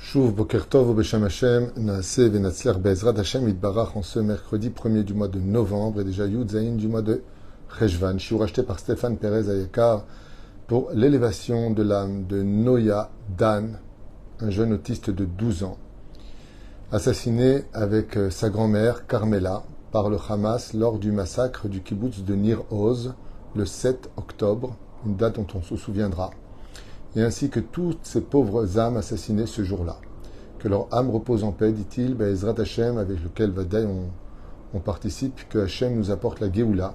Shuv Boker Tov Beshem Hashem, Naaseh Venatzliach Be'ezrat Hashem Yitbarach en ce mercredi 1er du mois de novembre et déjà Yud Zayin du mois de Cheshvan. Shiur acheté par Stéphane Pérez Ayakar pour l'élévation de l'âme de Noya Dan, un jeune autiste de 12 ans, assassiné avec sa grand-mère Carmela par le Hamas lors du massacre du kibbutz de Nir Oz le 7 octobre, une date dont on se souviendra, et ainsi que toutes ces pauvres âmes assassinées ce jour-là. Que leur âme repose en paix, dit-il, Be'ezrat Hashem, avec lequel Vadaï on participe, que Hashem nous apporte la Géoula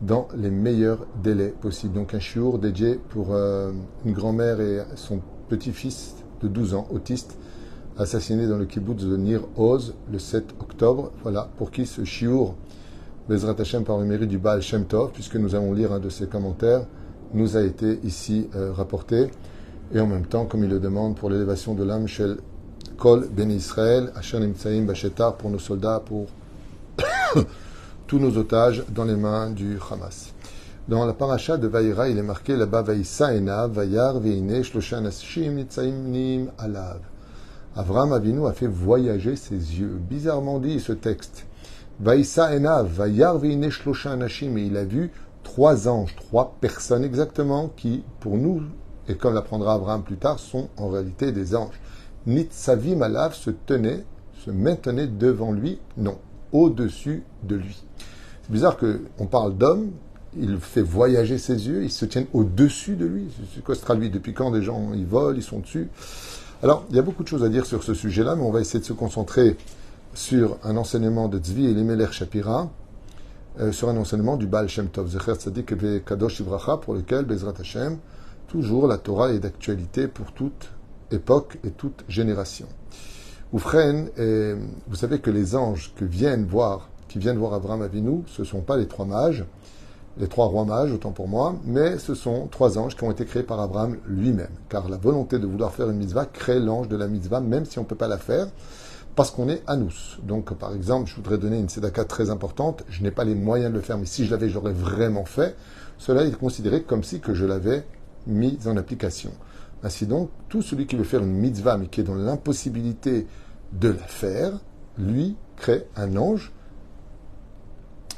dans les meilleurs délais possibles. Donc un shiur dédié pour une grand-mère et son petit-fils de 12 ans, autiste, assassiné dans le kibbutz de Nir Oz le 7 octobre. Voilà, pour qui ce shiur, Be'ezrat Hashem, par le mérite du Baal Shem Tov, puisque nous allons lire un de ses commentaires, nous a été ici rapporté, et en même temps, comme il le demande, pour l'élévation de l'âme chez Kol Ben Israël, Asher Nimtsaim Bashetar, pour nos soldats, pour tous nos otages dans les mains du Hamas. Dans la paracha de Vaïra, il est marqué là-bas Vaïssa Enav, Vayar Veine, Shlosha Anashim Nitsaim Alav. Avram Avinu a fait voyager ses yeux. Bizarrement dit ce texte. Vaïssa Enav, Vayar Veine, Shlosha Anashim, et il a vu 3 anges, 3 personnes exactement, qui, pour nous, et comme l'apprendra Abraham plus tard, sont en réalité des anges. Nitzavim Alav se maintenait devant lui, non, au-dessus de lui. C'est bizarre qu'on parle d'homme, il fait voyager ses yeux, ils se tiennent au-dessus de lui. C'est quoi ce traduit? Depuis quand des gens, ils volent, ils sont dessus? Alors, il y a beaucoup de choses à dire sur ce sujet-là, mais on va essayer de se concentrer sur un enseignement de Tzvi Elimelech Shapira, sur un enseignement du Baal Shem Tov, Zecher Tzadik Ve Kadosh Ivracha, pour lequel, Bezrat Hashem, toujours la Torah est d'actualité pour toute époque et toute génération. Oufren, vous savez que les anges qui viennent voir Abraham Avinu, ce ne sont pas les 3 mages, les 3 rois mages, autant pour moi, mais ce sont 3 anges qui ont été créés par Abraham lui-même. Car la volonté de vouloir faire une mitzvah crée l'ange de la mitzvah, même si on ne peut pas la faire, parce qu'on est anous. Donc, par exemple, je voudrais donner une tzedaka très importante, je n'ai pas les moyens de le faire, mais si je l'avais, j'aurais vraiment fait. Cela est considéré comme si que je l'avais mis en application. Ainsi donc, tout celui qui veut faire une mitzvah, mais qui est dans l'impossibilité de la faire, lui crée un ange,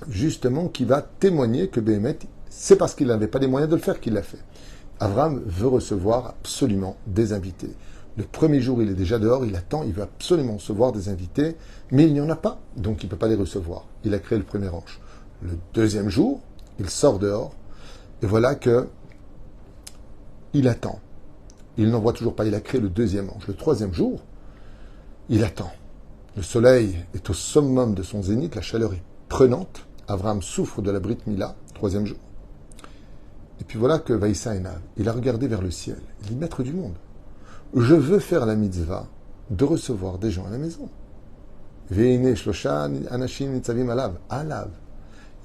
justement, qui va témoigner que Béhémet, c'est parce qu'il n'avait pas les moyens de le faire qu'il l'a fait. Abraham veut recevoir absolument des invités. Le premier jour, il est déjà dehors, il attend, il veut absolument recevoir des invités, mais il n'y en a pas, donc il ne peut pas les recevoir. Il a créé le premier ange. Le deuxième jour, il sort dehors, et voilà que il attend. Il n'en voit toujours pas, il a créé le deuxième ange. Le troisième jour, il attend. Le soleil est au summum de son zénith, la chaleur est prenante. Abraham souffre de la Brit Mila, 3e jour. Et puis voilà que Vaïssa Enav, il a regardé vers le ciel. Il dit, maître du monde, je veux faire la mitzvah de recevoir des gens à la maison. Veine Shlosha Anashim Nitzavim Alav. Alav.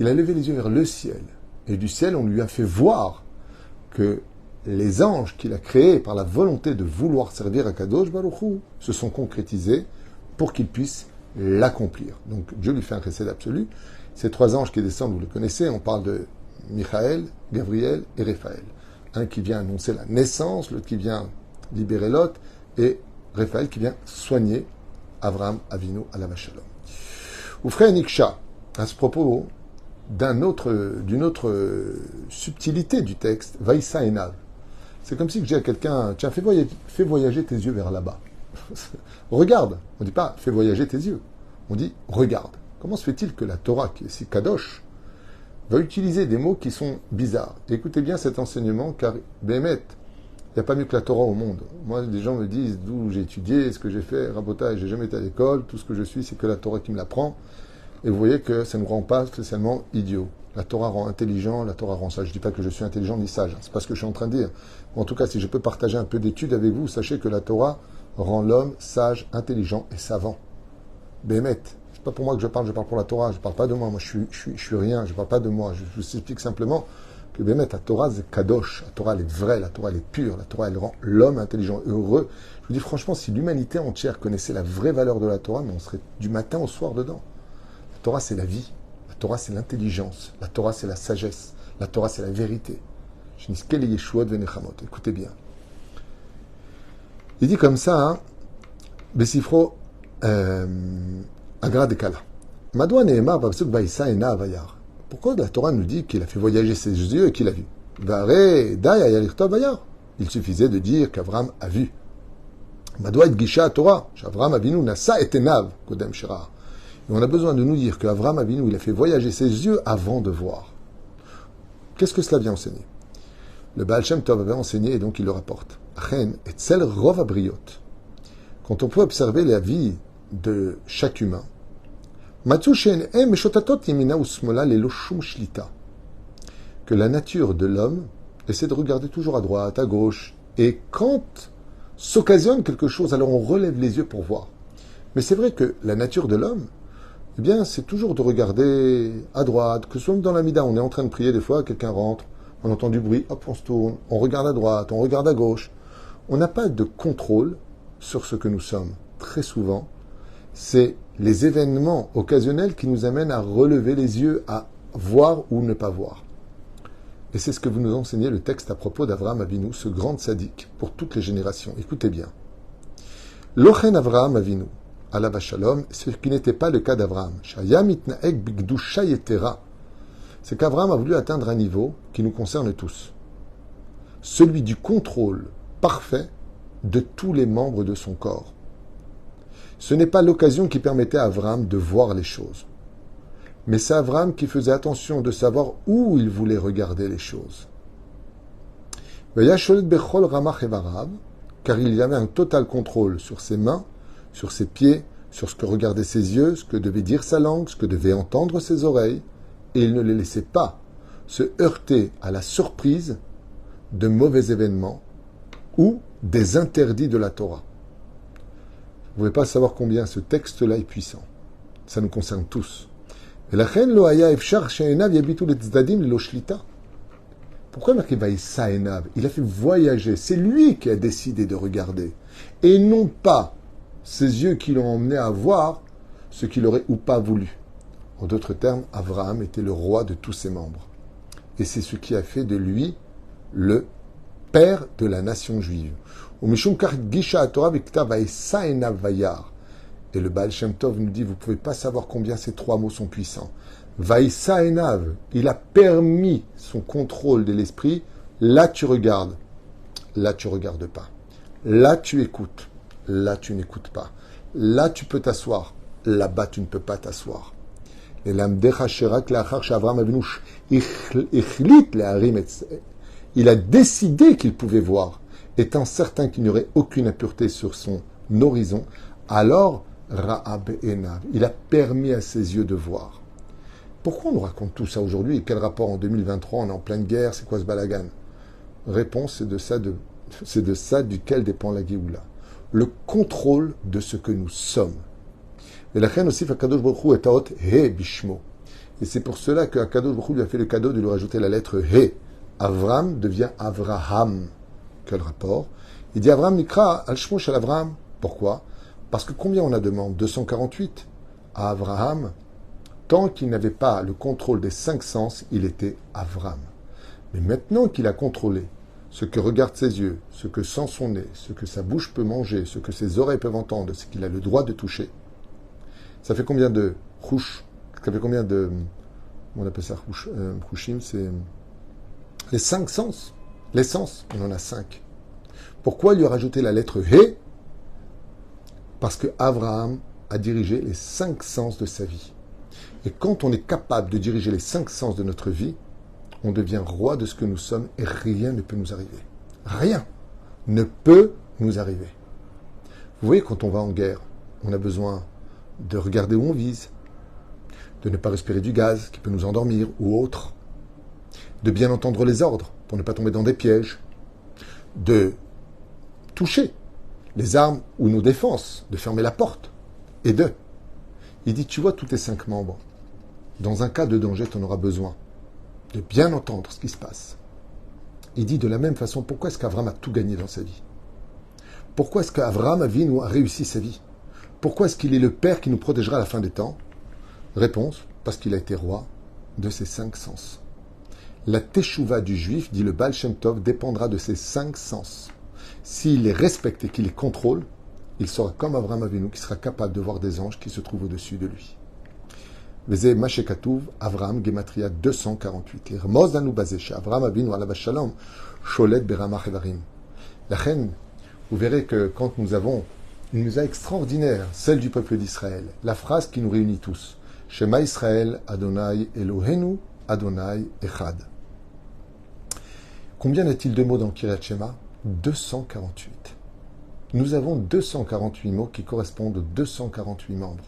Il a levé les yeux vers le ciel. Et du ciel, on lui a fait voir que les anges qu'il a créés par la volonté de vouloir servir à Kadosh Baruch Hu se sont concrétisés pour qu'il puisse l'accomplir. Donc Dieu lui fait un chesed absolu. Ces 3 anges qui descendent, vous le connaissez, on parle de Michaël, Gabriel et Raphaël. Un qui vient annoncer la naissance, l'autre qui vient libérer Lot, et Raphaël qui vient soigner Abraham Avinu alav shalom. Oufrei Niksha, à ce propos d'une autre subtilité du texte, Vaïssa Enav. C'est comme si je dis à quelqu'un, tiens, fais voyager tes yeux vers là-bas. Regarde. On ne dit pas, fais voyager tes yeux. On dit, regarde. Comment se fait-il que la Torah, qui est si kadosh, va utiliser des mots qui sont bizarres? Écoutez bien cet enseignement, car Béhémet, il n'y a pas mieux que la Torah au monde. Moi, des gens me disent d'où j'ai étudié, ce que j'ai fait, rabotage, j'ai jamais été à l'école, tout ce que je suis, c'est que la Torah qui me l'apprend. Et vous voyez que ça ne nous rend pas spécialement idiots. La Torah rend intelligent, la Torah rend sage. Je ne dis pas que je suis intelligent ni sage, c'est pas ce que je suis en train de dire. En tout cas, si je peux partager un peu d'études avec vous, sachez que la Torah rend l'homme sage, intelligent et savant. Béhémet, c'est pas pour moi que je parle pour la Torah, je parle pas de moi, je suis rien, je parle pas de moi, je vous explique simplement que Béhémet, la Torah c'est kadosh, la Torah elle est vraie, la Torah elle est pure, la Torah elle rend l'homme intelligent, heureux. Je vous dis franchement, si l'humanité entière connaissait la vraie valeur de la Torah, mais on serait du matin au soir dedans. La Torah c'est la vie, la Torah c'est l'intelligence, la Torah c'est la sagesse, la Torah c'est la vérité. Je dis, écoutez bien. Il dit comme ça, hein, Besifro Agra Dekala. Madwa Nehemar Babsuk Baïsa Ena Avayar. Pourquoi la Torah nous dit qu'il a fait voyager ses yeux et qu'il a vu? Vare Dai Ayalichtov Vayar. Il suffisait de dire qu'Avram a vu. Madwa et Gisha Torah. Avram Avinu Nasa et Enav Kodem Shira. Et on a besoin de nous dire qu'Avram Avinu, il a fait voyager ses yeux avant de voir. Qu'est-ce que cela vient enseigner? Le Baal Shem Tov avait enseigné et donc il le rapporte. Achen et Tzel Rov Abriot. Quand on peut observer la vie de chaque humain, que la nature de l'homme essaie de regarder toujours à droite, à gauche, et quand s'occasionne quelque chose, alors on relève les yeux pour voir. Mais c'est vrai que la nature de l'homme, eh bien, c'est toujours de regarder à droite, que ce soit dans la mida, on est en train de prier, des fois, quelqu'un rentre, on entend du bruit, hop, on se tourne, on regarde à droite, on regarde à gauche. On n'a pas de contrôle sur ce que nous sommes. Très souvent, c'est les événements occasionnels qui nous amènent à relever les yeux, à voir ou ne pas voir. Et c'est ce que vous nous enseignez le texte à propos d'Avraham Avinu, ce grand sadique pour toutes les générations. Écoutez bien. Lochen Avraham Avinu, alav shalom, ce qui n'était pas le cas d'Avraham. Shayam itnaek bigdusha yetera. C'est qu'Avraham a voulu atteindre un niveau qui nous concerne tous. Celui du contrôle parfait de tous les membres de son corps. Ce n'est pas l'occasion qui permettait à Avraham de voir les choses. Mais c'est Avraham qui faisait attention de savoir où il voulait regarder les choses. Car il y avait un total contrôle sur ses mains, sur ses pieds, sur ce que regardaient ses yeux, ce que devait dire sa langue, ce que devaient entendre ses oreilles, et il ne les laissait pas se heurter à la surprise de mauvais événements ou des interdits de la Torah. Vous ne pouvez pas savoir combien ce texte-là est puissant. Ça nous concerne tous. Pourquoi marqué Vaïssa Enav? Il a fait voyager. C'est lui qui a décidé de regarder. Et non pas ses yeux qui l'ont emmené à voir ce qu'il aurait ou pas voulu. En d'autres termes, Avraham était le roi de tous ses membres. Et c'est ce qui a fait de lui le père de la nation juive. Et le Baal Shem Tov nous dit, vous ne pouvez pas savoir combien ces trois mots sont puissants. Vaïssa Enav, il a permis son contrôle de l'esprit. Là, tu regardes. Là, tu ne regardes pas. Là, tu écoutes. Là, tu n'écoutes pas. Là, tu peux t'asseoir. Là-bas, tu ne peux pas t'asseoir. Il a décidé qu'il pouvait voir, étant certain qu'il n'y aurait aucune impureté sur son horizon. Alors, Ra'ab Enav, il a permis à ses yeux de voir. Pourquoi on nous raconte tout ça aujourd'hui? Et quel rapport en 2023? On est en pleine guerre, c'est quoi ce balagan? Réponse, c'est de ça duquel dépend la Géoula. Le contrôle de ce que nous sommes. Et la reine aussi, Akadosh Baruch Hu et Aot He Bishmo. Et c'est pour cela que Akadosh Baruch Hu lui a fait le cadeau de lui rajouter la lettre He. Avram devient Avraham. Quel rapport? Il dit Avram Nikra al Shmo Shel Avram. Pourquoi? Parce que combien on a de membres? 248. À Avraham, tant qu'il n'avait pas le contrôle des 5 sens, il était Avram. Mais maintenant qu'il a contrôlé ce que regardent ses yeux, ce que sent son nez, ce que sa bouche peut manger, ce que ses oreilles peuvent entendre, ce qu'il a le droit de toucher, ça fait combien de chouch? Ça fait combien de... On appelle ça chouchim, c'est les 5 sens. Les sens, on en a 5. Pourquoi lui a rajouté la lettre He? Parce que Avraham a dirigé les 5 sens de sa vie. Et quand on est capable de diriger les 5 sens de notre vie, on devient roi de ce que nous sommes et rien ne peut nous arriver. Rien ne peut nous arriver. Vous voyez, quand on va en guerre, on a besoin de regarder où on vise, de ne pas respirer du gaz qui peut nous endormir ou autre, de bien entendre les ordres pour ne pas tomber dans des pièges, de toucher les armes ou nos défenses, de fermer la porte, et il dit, tu vois tous tes 5 membres, dans un cas de danger, tu en auras besoin de bien entendre ce qui se passe. Il dit de la même façon, pourquoi est-ce qu'Avram a tout gagné dans sa vie? Pourquoi est-ce qu'Avram a réussi sa vie? Pourquoi est-ce qu'il est le Père qui nous protégera à la fin des temps? Réponse, parce qu'il a été roi de ses 5 sens. La teshuva du juif, dit le Baal Shem Tov, dépendra de ses 5 sens. S'il les respecte et qu'il les contrôle, il sera comme Avraham Avinu, qui sera capable de voir des anges qui se trouvent au-dessus de lui. Veze Mashekatouv, Avraham, Gematria 248. Les Rmoz danou basé chez Avraham Avinu, Alav Shalom, Sholet Beramach Evarim. La reine, vous verrez que quand nous avons une musa extraordinaire, celle du peuple d'Israël, la phrase qui nous réunit tous, Shema Israël, Adonai Elohenu, Adonai Echad. Combien a-t-il de mots dans le Kiryat Shema? 248. Nous avons 248 mots qui correspondent aux 248 membres.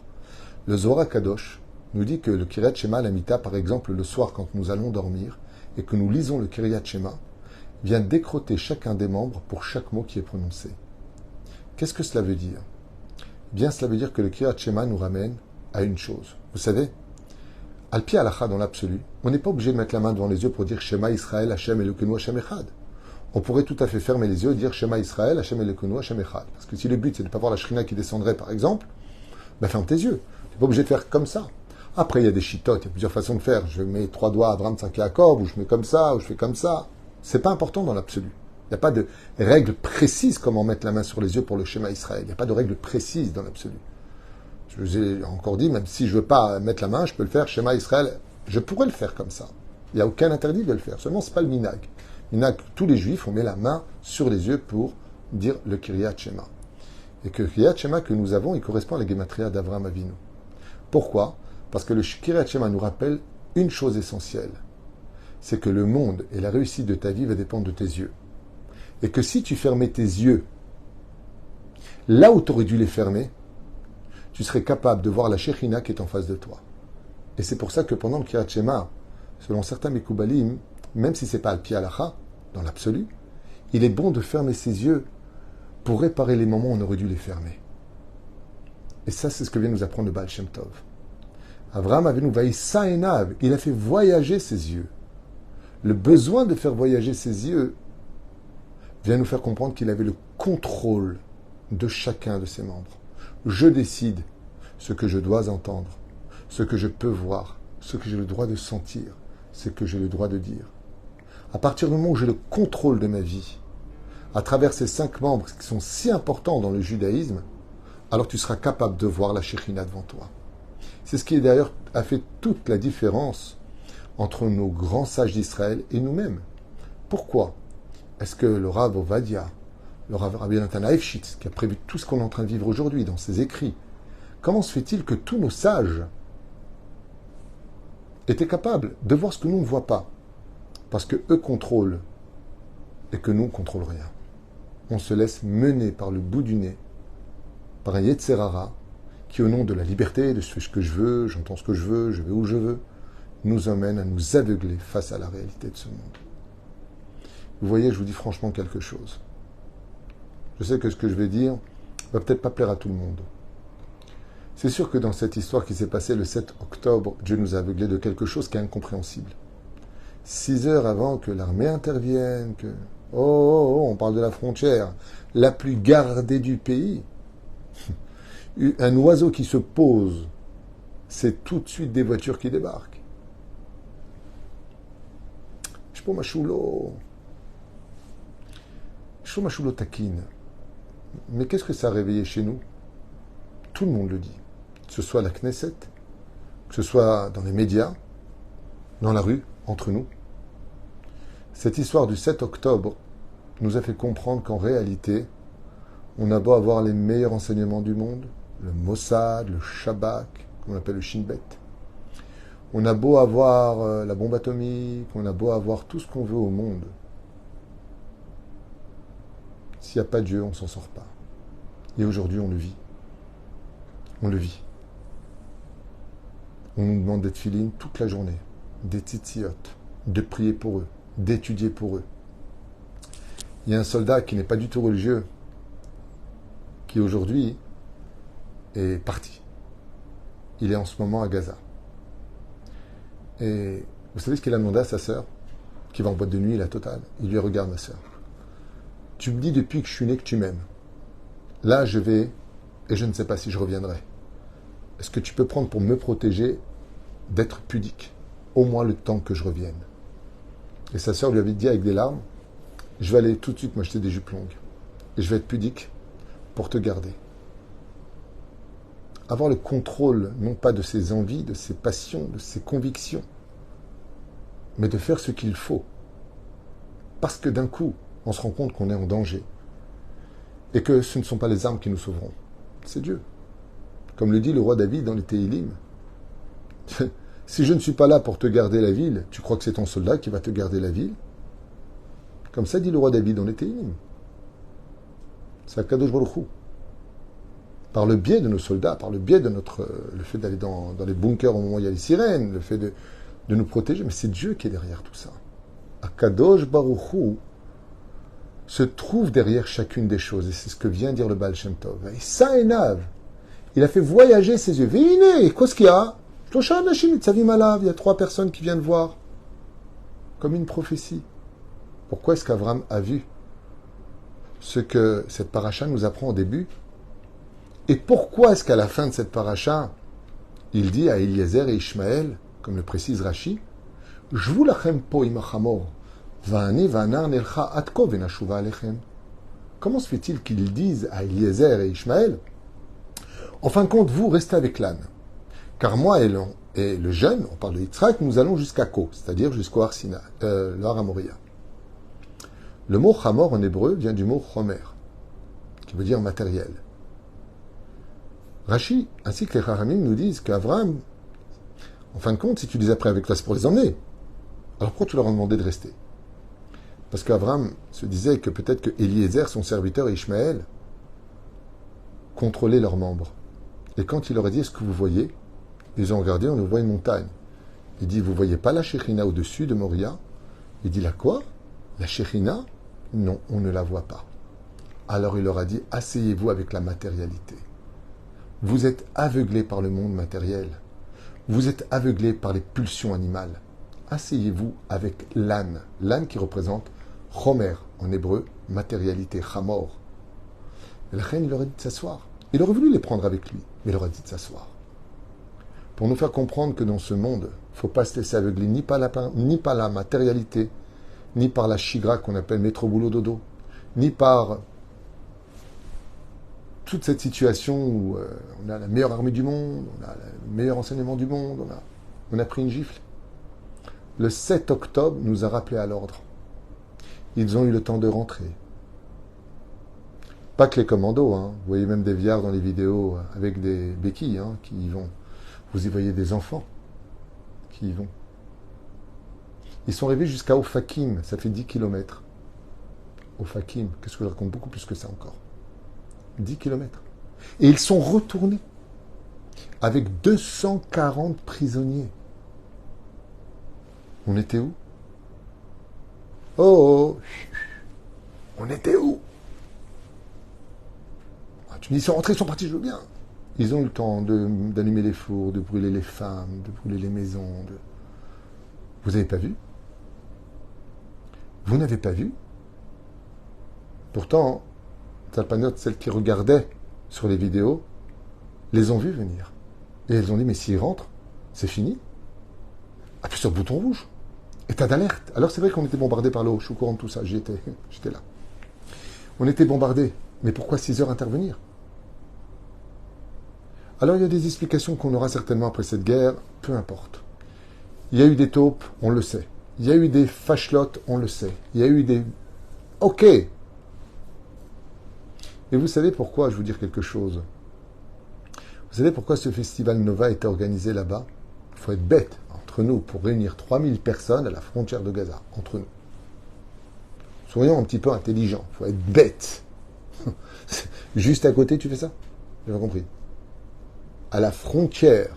Le Zohar Kadosh nous dit que le Kiryat Shema, l'Amita, par exemple, le soir quand nous allons dormir et que nous lisons le Kiryat Shema, vient décroter chacun des membres pour chaque mot qui est prononcé. Qu'est-ce que cela veut dire? Bien, cela veut dire que le Kiryat Shema nous ramène à une chose. Vous savez, Al-Pi Halacha dans l'absolu, on n'est pas obligé de mettre la main devant les yeux pour dire Shema Israël, Hashem Elokeinu, Hashem Echad. On pourrait tout à fait fermer les yeux et dire Shema Israël, Hashem Elokeinu, Hashem Echad. Parce que si le but c'est de ne pas voir la Shrina qui descendrait par exemple, ben ferme tes yeux. Tu n'es pas obligé de faire comme ça. Après, il y a des chitotes, il y a plusieurs façons de faire. Je mets 3 doigts à Abraham, 5 et Jacob, ou je mets comme ça, ou je fais comme ça. C'est pas important dans l'absolu. Il n'y a pas de règle précise comment mettre la main sur les yeux pour le schéma Israël. Il n'y a pas de règle précise dans l'absolu. Je vous ai encore dit, même si je ne veux pas mettre la main, je peux le faire schéma Israël. Je pourrais le faire comme ça. Il n'y a aucun interdit de le faire. Seulement, ce n'est pas le minag. Minag, tous les juifs, on met la main sur les yeux pour dire le Kiryat Shema. Et que le Kiryat Shema que nous avons, il correspond à la Gematria d'Avraham Avinu. Pourquoi? Parce que le Kiryat Shema nous rappelle une chose essentielle. C'est que le monde et la réussite de ta vie va dépendre de tes yeux. Et que si tu fermais tes yeux là où tu aurais dû les fermer, tu serais capable de voir la Shekhinah qui est en face de toi. Et c'est pour ça que pendant le Kiryat Shema, selon certains Mekoubalim, même si ce n'est pas Al-Pi Halacha, dans l'absolu, il est bon de fermer ses yeux pour réparer les moments où on aurait dû les fermer. Et ça, c'est ce que vient nous apprendre le Baal Shem Tov. Avraham Avinu Vaïssa Enav, il a fait voyager ses yeux. Le besoin de faire voyager ses yeux vient nous faire comprendre qu'il avait le contrôle de chacun de ses membres. Je décide ce que je dois entendre, ce que je peux voir, ce que j'ai le droit de sentir, ce que j'ai le droit de dire. À partir du moment où j'ai le contrôle de ma vie, à travers ces 5 membres qui sont si importants dans le judaïsme, alors tu seras capable de voir la Shekhinah devant toi. C'est ce qui d'ailleurs a fait toute la différence entre nos grands sages d'Israël et nous-mêmes. Pourquoi est-ce que le Rav Ovadia, le Rav Rabbi Natan Aefshitz, qui a prévu tout ce qu'on est en train de vivre aujourd'hui dans ses écrits, comment se fait-il que tous nos sages étaient capables de voir ce que nous ne voyons pas? Parce que eux contrôlent et que nous ne contrôlons rien. On se laisse mener par le bout du nez, par un Yetzerara, qui au nom de la liberté, de je fais ce que je veux, j'entends ce que je veux, je vais où je veux, nous emmène à nous aveugler face à la réalité de ce monde. Vous voyez, je vous dis franchement quelque chose. Je sais que ce que je vais dire va peut-être pas plaire à tout le monde. C'est sûr que dans cette histoire qui s'est passée le 7 octobre, Dieu nous a aveuglés de quelque chose qui est incompréhensible. 6 heures avant que l'armée intervienne, que... on parle de la frontière, la plus gardée du pays. Un oiseau qui se pose, c'est tout de suite des voitures qui débarquent. Shpomashulo taquine. Mais qu'est-ce que ça a réveillé chez nous? Tout le monde le dit. Que ce soit à la Knesset, que ce soit dans les médias, dans la rue, entre nous. Cette histoire du 7 octobre nous a fait comprendre qu'en réalité, on a beau avoir les meilleurs enseignements du monde, le Mossad, le Shabak, comme on appelle le Shin Bet. On a beau avoir la bombe atomique, on a beau avoir tout ce qu'on veut au monde. S'il n'y a pas Dieu, on ne s'en sort pas. Et aujourd'hui, on le vit. On le vit. On nous demande d'être filines toute la journée, des tzitzit, de prier pour eux, d'étudier pour eux. Il y a un soldat qui n'est pas du tout religieux, qui aujourd'hui est parti. Il est en ce moment à Gaza. Et vous savez ce qu'il a demandé à sa sœur, qui va en boîte de nuit, la totale. Il lui regarde, ma sœur. Tu me dis depuis que je suis né que tu m'aimes. Là, je vais, et je ne sais pas si je reviendrai. Est-ce que tu peux prendre pour me protéger d'être pudique, au moins le temps que je revienne? Et sa sœur lui avait dit avec des larmes, je vais aller tout de suite m'acheter des jupes longues. Et je vais être pudique pour te garder. avoir le contrôle, non pas de ses envies, de ses passions, de ses convictions, mais de faire ce qu'il faut. Parce que d'un coup, on se rend compte qu'on est en danger. Et que ce ne sont pas les armes qui nous sauveront. C'est Dieu. Comme le dit le roi David dans les Téhilim. Si je ne suis pas là pour te garder la ville, tu crois que c'est ton soldat qui va te garder la ville? Comme ça dit le roi David dans les Téhilim. C'est Akadosh Baruch Hu. Par le biais de nos soldats, par le biais de le fait d'aller dans les bunkers au moment où il y a les sirènes, le fait de nous protéger, mais c'est Dieu qui est derrière tout ça. Akadosh Baruch Hu se trouve derrière chacune des choses, et c'est ce que vient dire le Baal Shem Tov. Et ça, Enav, il a fait voyager ses yeux. Vine, qu'est-ce qu'il y a? Il y a 3 personnes qui viennent voir, comme une prophétie. Pourquoi est-ce qu'Avram a vu ce que cette paracha nous apprend au début? Et pourquoi est-ce qu'à la fin de cette paracha, il dit à Eliezer et Ishmaël, comme le précise Rashi, Jvu lachem po im hachamor, va'ani va'anar nelcha atko venashuva alechem. Comment se fait-il qu'ils disent à Eliezer et Ishmaël, en fin de compte, vous restez avec l'âne, car moi et le jeune, on parle de Yitzhak, nous allons jusqu'à Ko, c'est-à-dire jusqu'au Har Sina, le Har Amoria. Le mot chamor en hébreu vient du mot chomer, qui veut dire matériel. Rashi, ainsi que les Haramim nous disent qu'Avram, en fin de compte, si tu les as pris avec toi, c'est pour les emmener. Alors pourquoi tu leur as demandé de rester? Parce qu'Avram se disait que peut-être que Eliezer, son serviteur, et Ishmaël, contrôlaient leurs membres. Et quand il leur a dit, est-ce que vous voyez? Ils ont regardé, on voit une montagne. Il dit, vous voyez pas la Shekhinah au-dessus de Moria? Il dit, la quoi? La Shekhinah? Non, on ne la voit pas. Alors il leur a dit, asseyez-vous avec la matérialité. Vous êtes aveuglés par le monde matériel. Vous êtes aveuglés par les pulsions animales. Asseyez-vous avec l'âne. L'âne qui représente chomer, en hébreu, matérialité, chamor. Et la reine, il leur a dit de s'asseoir. Il aurait voulu les prendre avec lui, mais il leur a dit de s'asseoir. Pour nous faire comprendre que dans ce monde, il ne faut pas se laisser aveugler ni par la matérialité, ni par la chigra qu'on appelle métro boulot dodo, ni par toute cette situation où on a la meilleure armée du monde, on a le meilleur enseignement du monde, on a pris une gifle. Le 7 octobre nous a rappelé à l'ordre. Ils ont eu le temps de rentrer. Pas que les commandos, hein. Vous voyez même des viards dans les vidéos avec des béquilles qui y vont. Vous y voyez des enfants qui y vont. Ils sont arrivés jusqu'à Ofakim, ça fait 10 km. Ofakim, qu'est-ce que je raconte? Beaucoup plus que ça encore. 10 km. Et ils sont retournés avec 240 prisonniers. On était où? Oh, on était où? Tu me dis, ils sont rentrés, ils sont partis, je veux bien. Ils ont eu le temps d'allumer les fours, de brûler les femmes, de brûler les maisons. Vous n'avez pas vu? Vous n'avez pas vu? Pourtant, Talpanot, celles qui regardaient sur les vidéos, les ont vus venir. Et elles ont dit, mais s'ils rentrent, c'est fini. Appuie sur le bouton rouge. État d'alerte. Alors c'est vrai qu'on était bombardés par l'eau. Je suis au courant de tout ça. J'étais là. On était bombardés. Mais pourquoi 6 heures intervenir? Alors il y a des explications qu'on aura certainement après cette guerre. Peu importe. Il y a eu des taupes, on le sait. Il y a eu des fachlottes, on le sait. Il y a eu des... Ok. Et vous savez pourquoi? Je vais vous dire quelque chose. Vous savez pourquoi ce festival Nova a été organisé là-bas? Il faut être bête entre nous pour réunir 3000 personnes à la frontière de Gaza. Entre nous. Soyons un petit peu intelligents. Il faut être bête. Juste à côté, tu fais ça? J'ai pas compris. À la frontière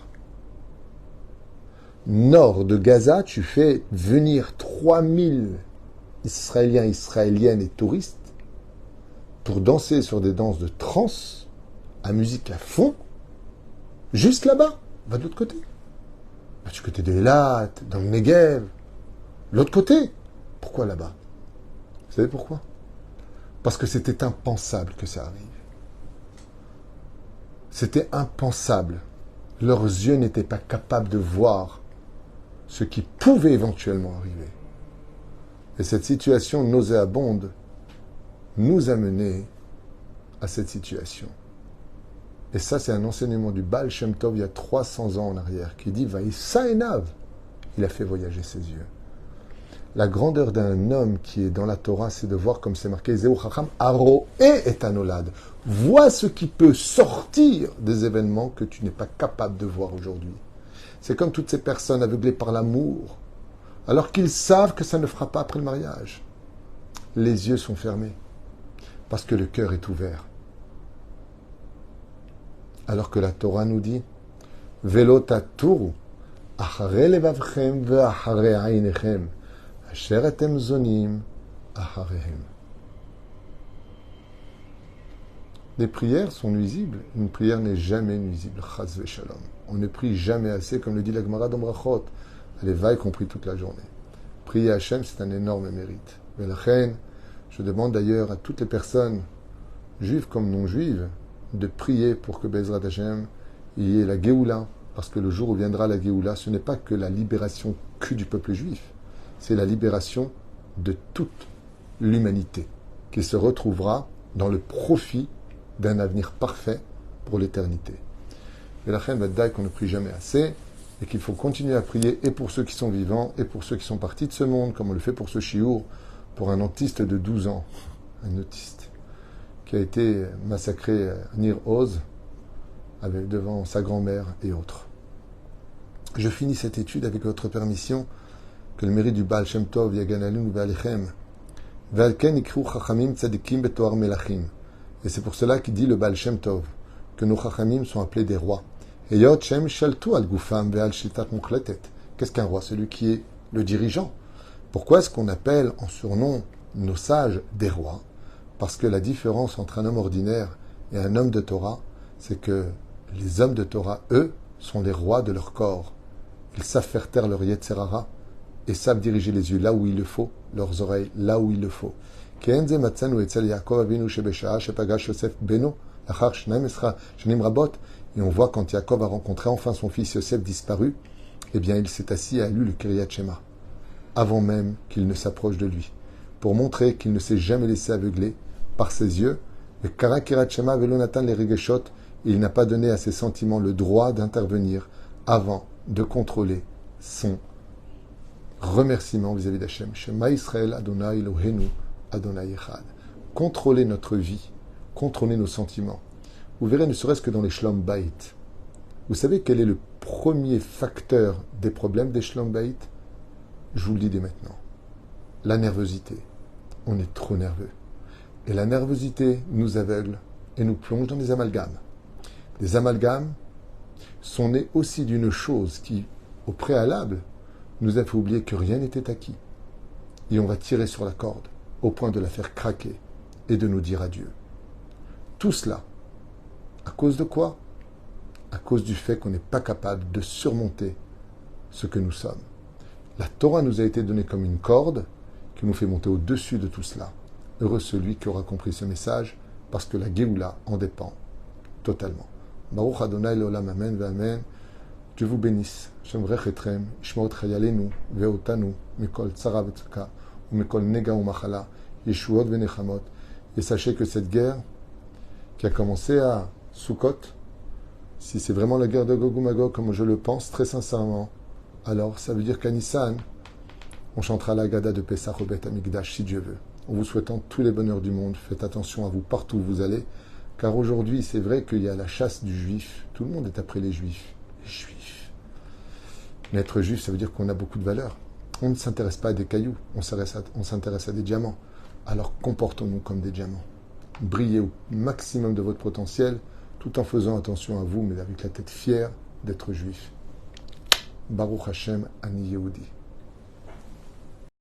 nord de Gaza, tu fais venir 3000 Israéliens, Israéliennes et touristes pour danser sur des danses de trance, à musique à fond, juste là-bas. Va de l'autre côté. Va du côté de Eilat, dans le Negev. L'autre côté. Pourquoi là-bas? Vous savez pourquoi? Parce que c'était impensable que ça arrive. C'était impensable. Leurs yeux n'étaient pas capables de voir ce qui pouvait éventuellement arriver. Et cette situation nauséabonde nous a menés à cette situation. Et ça, c'est un enseignement du Baal Shem Tov il y a 300 ans en arrière, qui dit Vaïssa Enav. Il a fait voyager ses yeux. La grandeur d'un homme qui est dans la Torah, c'est de voir, comme c'est marqué, Zeu Chacham Aro et Anolad. Vois ce qui peut sortir des événements que tu n'es pas capable de voir aujourd'hui. C'est comme toutes ces personnes aveuglées par l'amour, alors qu'ils savent que ça ne fera pas après le mariage. Les yeux sont fermés, parce que le cœur est ouvert. Alors que la Torah nous dit, Velo taturu, achare levavchem ve'achare ainechem. Les prières sont nuisibles. Une prière n'est jamais nuisible. Chas v'shalom. On ne prie jamais assez, comme le dit la Gemara d'Ombrachot. Les vailles qu'on prie toute la journée. Prier Hachem, c'est un énorme mérite. Mais la reine, je demande d'ailleurs à toutes les personnes, juives comme non juives, de prier pour que Bezrat Hachem y ait la Géoula. Parce que le jour où viendra la Géoula, ce n'est pas que la libération que du peuple juif. C'est la libération de toute l'humanité qui se retrouvera dans le profit d'un avenir parfait pour l'éternité. Et la reine va qu'on ne prie jamais assez et qu'il faut continuer à prier et pour ceux qui sont vivants et pour ceux qui sont partis de ce monde, comme on le fait pour ce chiour, pour un autiste de 12 ans, un autiste qui a été massacré à Nir Oz devant sa grand-mère et autres. Je finis cette étude avec votre permission. Que le mérite du Baal Shem Tov, Yaganalun Ve'alechem, Ve'alken ikru chachamim tzadikim betoar melachim. Et c'est pour cela qu'il dit le Baal Shem Tov, que nos chachamim sont appelés des rois. Et Yot Shem shaltu al gufam ve'al shlitat mukhletet. Qu'est-ce qu'un roi? Celui qui est le dirigeant. Pourquoi est-ce qu'on appelle en surnom nos sages des rois? Parce que la différence entre un homme ordinaire et un homme de Torah, c'est que les hommes de Torah, eux, sont les rois de leur corps. Ils savent faire taire leur Yetzerara, et savent diriger les yeux là où il le faut, leurs oreilles là où il le faut. Et on voit quand Yaakov a rencontré enfin son fils Yosef disparu, eh bien il s'est assis et a lu le Kriyat Shema, avant même qu'il ne s'approche de lui, pour montrer qu'il ne s'est jamais laissé aveugler par ses yeux. Le Kriyat Shema velonatan les regeshot, il n'a pas donné à ses sentiments le droit d'intervenir avant de contrôler son remerciement vis-à-vis d'Hachem. Shema Israël Adonai Eloheinu Adonai Echad. Contrôler notre vie, contrôler nos sentiments. Vous verrez, ne serait-ce que dans les Shlom Bait. Vous savez quel est le premier facteur des problèmes des Shlom Bait? Je vous le dis dès maintenant. La nervosité. On est trop nerveux. Et la nervosité nous aveugle et nous plonge dans des amalgames. Les amalgames sont nés aussi d'une chose qui, au préalable, nous a fait oublier que rien n'était acquis. Et on va tirer sur la corde, au point de la faire craquer et de nous dire adieu. Tout cela, à cause de quoi? À cause du fait qu'on n'est pas capable de surmonter ce que nous sommes. La Torah nous a été donnée comme une corde qui nous fait monter au-dessus de tout cela. Heureux celui qui aura compris ce message, parce que la Géoula en dépend totalement. Baruch Adonai Leolam Amen Ve'Amen. Dieu vous bénisse. Shemrech etrem, ishmaot chayalenu, ve'otanu, mikol tzara v'tzaka, ou mikol nega ou machala, yeshuot ve'nechamot. Et sachez que cette guerre, qui a commencé à Sukkot, si c'est vraiment la guerre de Gog ou Magog, comme je le pense très sincèrement, alors ça veut dire qu'à Nissan, on chantera la Gada de Pesach au Beth Amikdash, si Dieu veut. En vous souhaitant tous les bonheurs du monde, faites attention à vous partout où vous allez, car aujourd'hui, c'est vrai qu'il y a la chasse du juif. Tout le monde est après les juifs. Les juifs. Mais être juif, ça veut dire qu'on a beaucoup de valeur. On ne s'intéresse pas à des cailloux, on s'intéresse à des diamants. Alors comportons-nous comme des diamants. Brillez au maximum de votre potentiel, tout en faisant attention à vous, mais avec la tête fière d'être juif. Baruch Hashem Ani Yehudi.